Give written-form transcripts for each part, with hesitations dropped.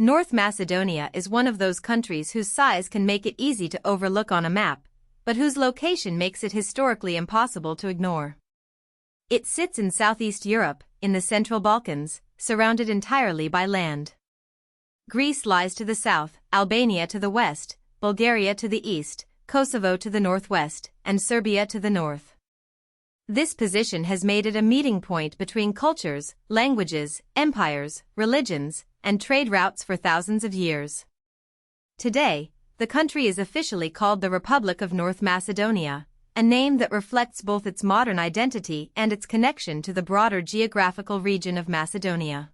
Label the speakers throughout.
Speaker 1: North Macedonia is one of those countries whose size can make it easy to overlook on a map, but whose location makes it historically impossible to ignore. It sits in Southeast Europe, in the Central Balkans, surrounded entirely by land. Greece lies to the south, Albania to the west, Bulgaria to the east, Kosovo to the northwest, and Serbia to the north. This position has made it a meeting point between cultures, languages, empires, religions, and trade routes for thousands of years. Today, the country is officially called the Republic of North Macedonia, a name that reflects both its modern identity and its connection to the broader geographical region of Macedonia.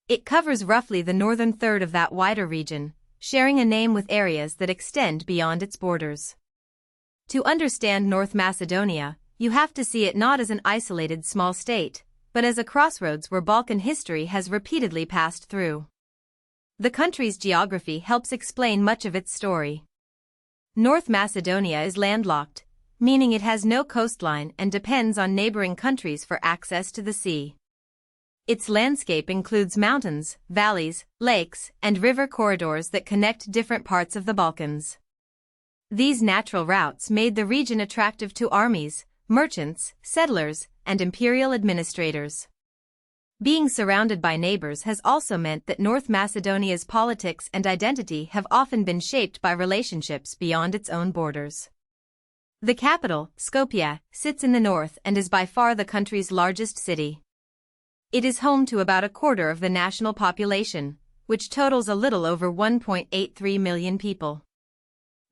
Speaker 1: It covers roughly the northern third of that wider region, sharing a name with areas that extend beyond its borders. To understand North Macedonia, you have to see it not as an isolated small state, but as a crossroads where Balkan history has repeatedly passed through. The country's geography helps explain much of its story. North Macedonia is landlocked, meaning it has no coastline and depends on neighboring countries for access to the sea. Its landscape includes mountains, valleys, lakes, and river corridors that connect different parts of the Balkans. These natural routes made the region attractive to armies, merchants, settlers, and imperial administrators. Being surrounded by neighbors has also meant that North Macedonia's politics and identity have often been shaped by relationships beyond its own borders. The capital, Skopje, sits in the north and is by far the country's largest city. It is home to about a quarter of the national population, which totals a little over 1.83 million people.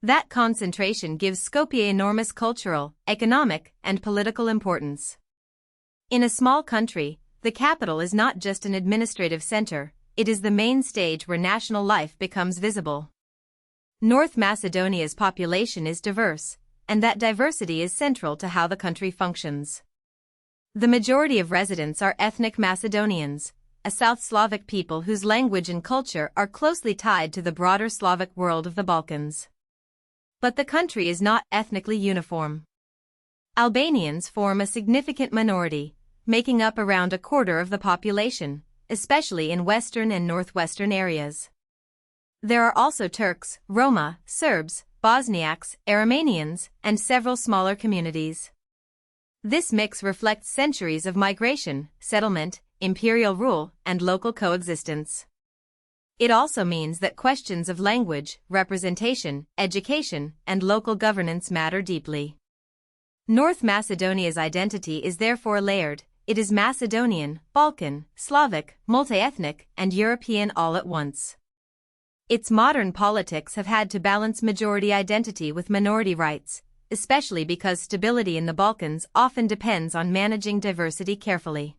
Speaker 1: That concentration gives Skopje enormous cultural, economic, and political importance. In a small country, the capital is not just an administrative center, it is the main stage where national life becomes visible. North Macedonia's population is diverse, and that diversity is central to how the country functions. The majority of residents are ethnic Macedonians, a South Slavic people whose language and culture are closely tied to the broader Slavic world of the Balkans. But the country is not ethnically uniform. Albanians form a significant minority, making up around a quarter of the population, especially in western and northwestern areas. There are also Turks, Roma, Serbs, Bosniaks, Armenians, and several smaller communities. This mix reflects centuries of migration, settlement, imperial rule, and local coexistence. It also means that questions of language, representation, education, and local governance matter deeply. North Macedonia's identity is therefore layered. It is Macedonian, Balkan, Slavic, multi-ethnic, and European all at once. Its modern politics have had to balance majority identity with minority rights, especially because stability in the Balkans often depends on managing diversity carefully.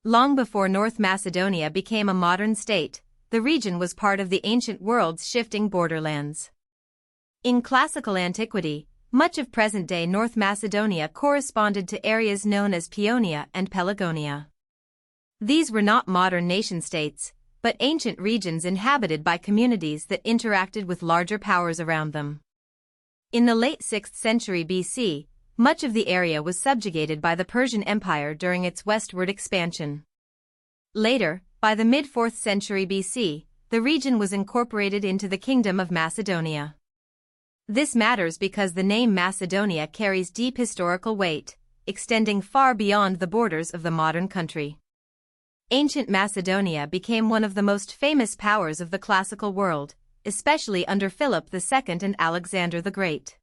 Speaker 1: Long before North Macedonia became a modern state, the region was part of the ancient world's shifting borderlands. In classical antiquity, much of present-day North Macedonia corresponded to areas known as Paeonia and Pelagonia. These were not modern nation-states, but ancient regions inhabited by communities that interacted with larger powers around them. In the late 6th century BC, much of the area was subjugated by the Persian Empire during its westward expansion. Later, by the mid-4th century BC, the region was incorporated into the Kingdom of Macedonia. This matters because the name Macedonia carries deep historical weight, extending far beyond the borders of the modern country. Ancient Macedonia became one of the most famous powers of the classical world, especially under Philip II and Alexander the Great.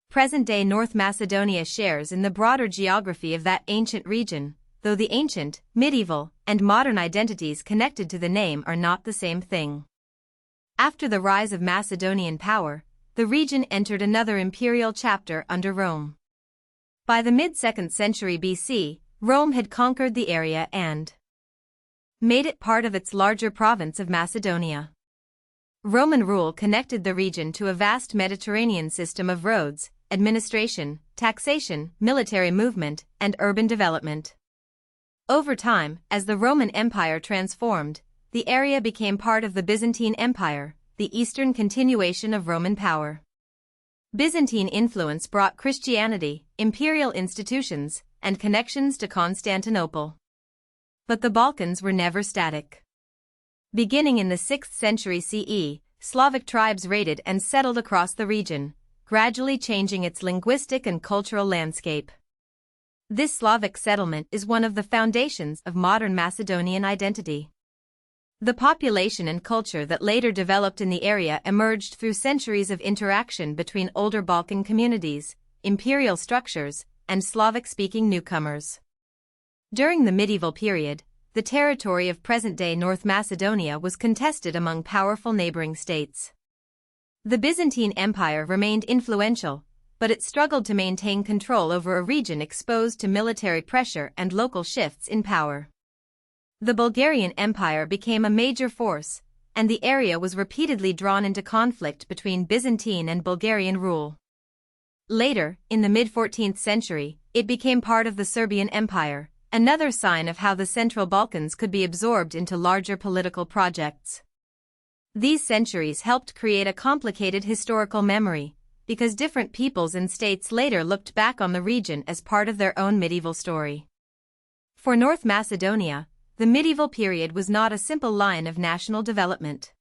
Speaker 1: Present-day North Macedonia shares in the broader geography of that ancient region, though the ancient, medieval, and modern identities connected to the name are not the same thing. After the rise of Macedonian power, the region entered another imperial chapter under Rome. By the mid-2nd century BC, Rome had conquered the area and made it part of its larger province of Macedonia. Roman rule connected the region to a vast Mediterranean system of roads, administration, taxation, military movement, and urban development. Over time, as the Roman Empire transformed, the area became part of the Byzantine Empire, the eastern continuation of Roman power. Byzantine influence brought Christianity, imperial institutions, and connections to Constantinople. But the Balkans were never static. Beginning in the 6th century CE, Slavic tribes raided and settled across the region, gradually changing its linguistic and cultural landscape. This Slavic settlement is one of the foundations of modern Macedonian identity. The population and culture that later developed in the area emerged through centuries of interaction between older Balkan communities, imperial structures, and Slavic-speaking newcomers. During the medieval period, the territory of present-day North Macedonia was contested among powerful neighboring states. The Byzantine Empire remained influential, but it struggled to maintain control over a region exposed to military pressure and local shifts in power. The Bulgarian Empire became a major force, and the area was repeatedly drawn into conflict between Byzantine and Bulgarian rule. Later, in the mid-14th century, it became part of the Serbian Empire, another sign of how the Central Balkans could be absorbed into larger political projects. These centuries helped create a complicated historical memory, because different peoples and states later looked back on the region as part of their own medieval story. For North Macedonia, the medieval period was not a simple line of national development.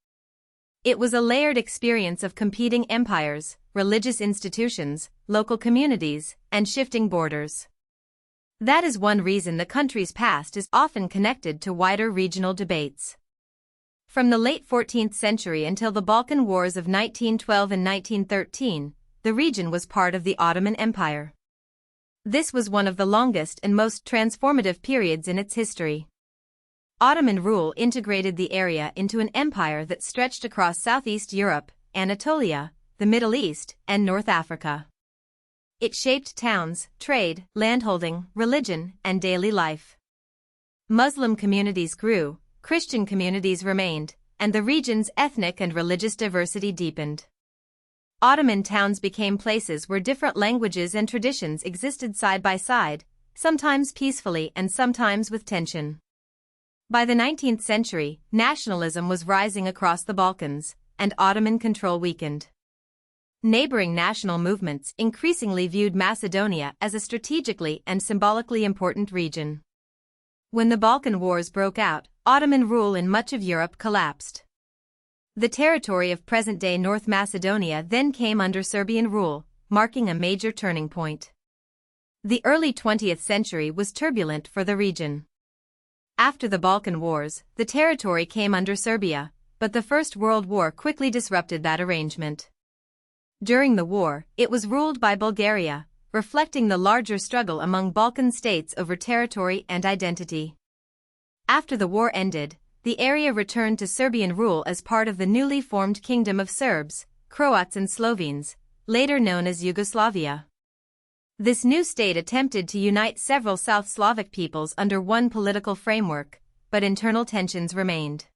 Speaker 1: It was a layered experience of competing empires, religious institutions, local communities, and shifting borders. That is one reason the country's past is often connected to wider regional debates. From the late 14th century until the Balkan Wars of 1912 and 1913, the region was part of the Ottoman Empire. This was one of the longest and most transformative periods in its history. Ottoman rule integrated the area into an empire that stretched across Southeast Europe, Anatolia, the Middle East, and North Africa. It shaped towns, trade, landholding, religion, and daily life. Muslim communities grew, Christian communities remained, and the region's ethnic and religious diversity deepened. Ottoman towns became places where different languages and traditions existed side by side, sometimes peacefully and sometimes with tension. By the 19th century, nationalism was rising across the Balkans, and Ottoman control weakened. Neighboring national movements increasingly viewed Macedonia as a strategically and symbolically important region. When the Balkan Wars broke out, Ottoman rule in much of Europe collapsed. The territory of present-day North Macedonia then came under Serbian rule, marking a major turning point. The early 20th century was turbulent for the region. After the Balkan Wars, the territory came under Serbia, but the First World War quickly disrupted that arrangement. During the war, it was ruled by Bulgaria, reflecting the larger struggle among Balkan states over territory and identity. After the war ended, the area returned to Serbian rule as part of the newly formed Kingdom of Serbs, Croats and Slovenes, later known as Yugoslavia. This new state attempted to unite several South Slavic peoples under one political framework, but internal tensions remained.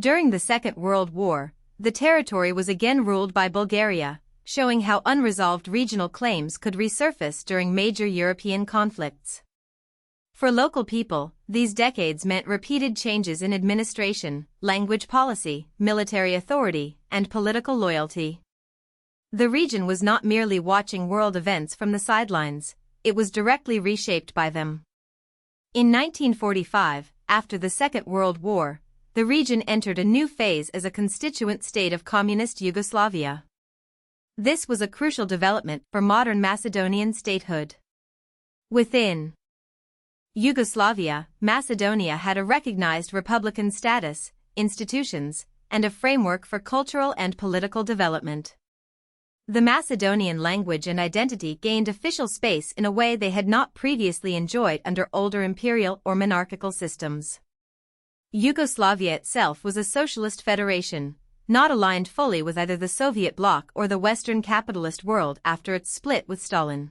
Speaker 1: During the Second World War, the territory was again ruled by Bulgaria, showing how unresolved regional claims could resurface during major European conflicts. For local people, these decades meant repeated changes in administration, language policy, military authority, and political loyalty. The region was not merely watching world events from the sidelines, it was directly reshaped by them. In 1945, after the Second World War, the region entered a new phase as a constituent state of communist Yugoslavia. This was a crucial development for modern Macedonian statehood. Within Yugoslavia, Macedonia had a recognized republican status, institutions, and a framework for cultural and political development. The Macedonian language and identity gained official space in a way they had not previously enjoyed under older imperial or monarchical systems. Yugoslavia itself was a socialist federation, not aligned fully with either the Soviet bloc or the Western capitalist world after its split with Stalin.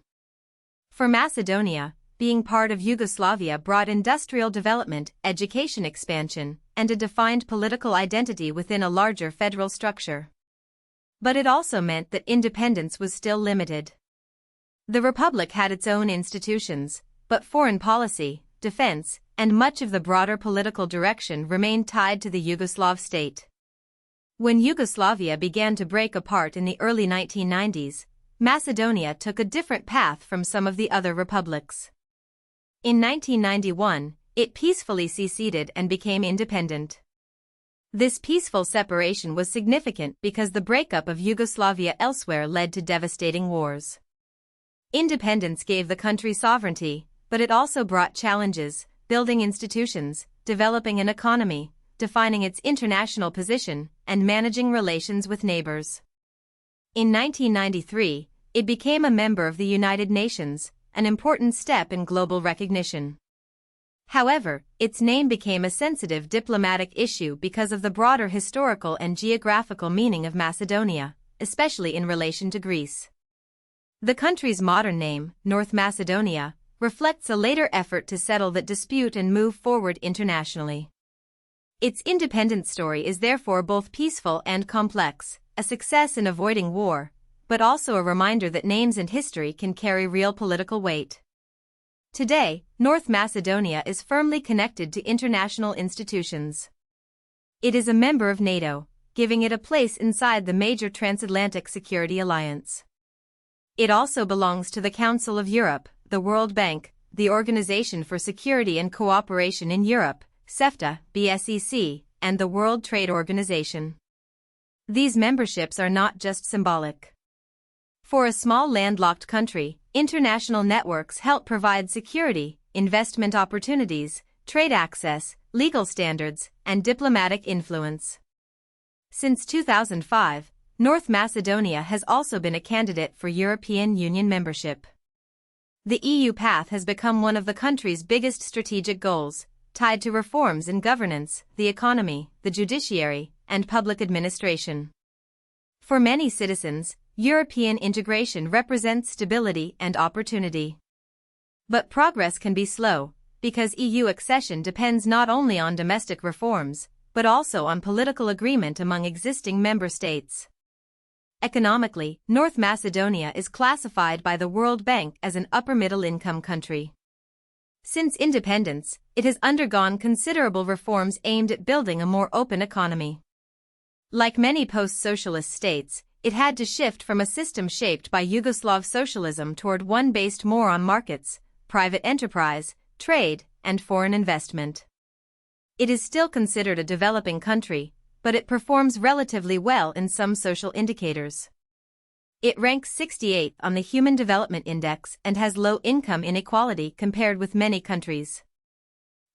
Speaker 1: For Macedonia, being part of Yugoslavia brought industrial development, education expansion, and a defined political identity within a larger federal structure. But it also meant that independence was still limited. The Republic had its own institutions, but foreign policy, defense, and much of the broader political direction remained tied to the Yugoslav state. When Yugoslavia began to break apart in the early 1990s, Macedonia took a different path from some of the other republics. In 1991, it peacefully seceded and became independent. This peaceful separation was significant because the breakup of Yugoslavia elsewhere led to devastating wars. Independence gave the country sovereignty, but it also brought challenges: building institutions, developing an economy, defining its international position, and managing relations with neighbors. In 1993, it became a member of the United Nations, an important step in global recognition. However, its name became a sensitive diplomatic issue because of the broader historical and geographical meaning of Macedonia, especially in relation to Greece. The country's modern name, North Macedonia, reflects a later effort to settle that dispute and move forward internationally. Its independence story is therefore both peaceful and complex, a success in avoiding war, but also a reminder that names and history can carry real political weight. Today, North Macedonia is firmly connected to international institutions. It is a member of NATO, giving it a place inside the major transatlantic security alliance. It also belongs to the Council of Europe, the World Bank, the Organization for Security and Cooperation in Europe, CEFTA, BSEC, and the World Trade Organization. These memberships are not just symbolic. For a small landlocked country, international networks help provide security, investment opportunities, trade access, legal standards, and diplomatic influence. Since 2005, North Macedonia has also been a candidate for European Union membership. The EU path has become one of the country's biggest strategic goals, tied to reforms in governance, the economy, the judiciary, and public administration. For many citizens, European integration represents stability and opportunity. But progress can be slow, because EU accession depends not only on domestic reforms, but also on political agreement among existing member states. Economically, North Macedonia is classified by the World Bank as an upper-middle-income country. Since independence, it has undergone considerable reforms aimed at building a more open economy. Like many post-socialist states, it had to shift from a system shaped by Yugoslav socialism toward one based more on markets, private enterprise, trade, and foreign investment. It is still considered a developing country, but it performs relatively well in some social indicators. It ranks 68 on the Human Development Index and has low income inequality compared with many countries.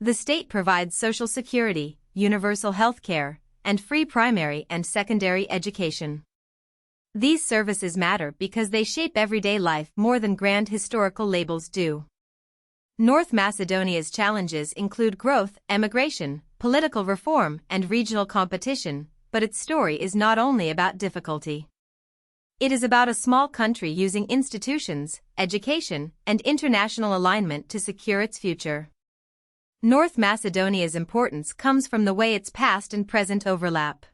Speaker 1: The state provides social security, universal health care, and free primary and secondary education. These services matter because they shape everyday life more than grand historical labels do. North Macedonia's challenges include growth, emigration, political reform, and regional competition, but its story is not only about difficulty. It is about a small country using institutions, education, and international alignment to secure its future. North Macedonia's importance comes from the way its past and present overlap.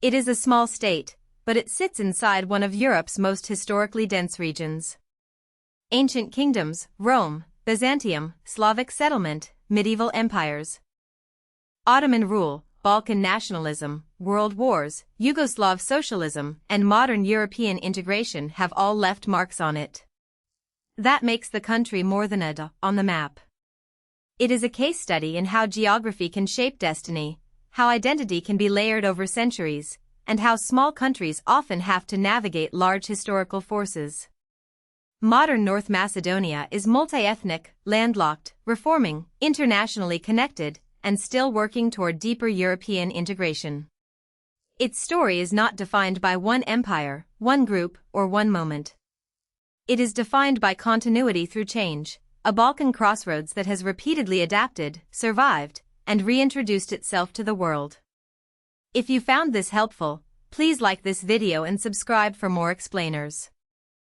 Speaker 1: It is a small state, but it sits inside one of Europe's most historically dense regions. Ancient kingdoms, Rome, Byzantium, Slavic settlement, medieval empires, Ottoman rule, Balkan nationalism, world wars, Yugoslav socialism, and modern European integration have all left marks on it. That makes the country more than a dot on the map. It is a case study in how geography can shape destiny, how identity can be layered over centuries, and how small countries often have to navigate large historical forces. Modern North Macedonia is multi-ethnic, landlocked, reforming, internationally connected, and still working toward deeper European integration. Its story is not defined by one empire, one group, or one moment. It is defined by continuity through change, a Balkan crossroads that has repeatedly adapted, survived, and reintroduced itself to the world. If you found this helpful, please like this video and subscribe for more explainers.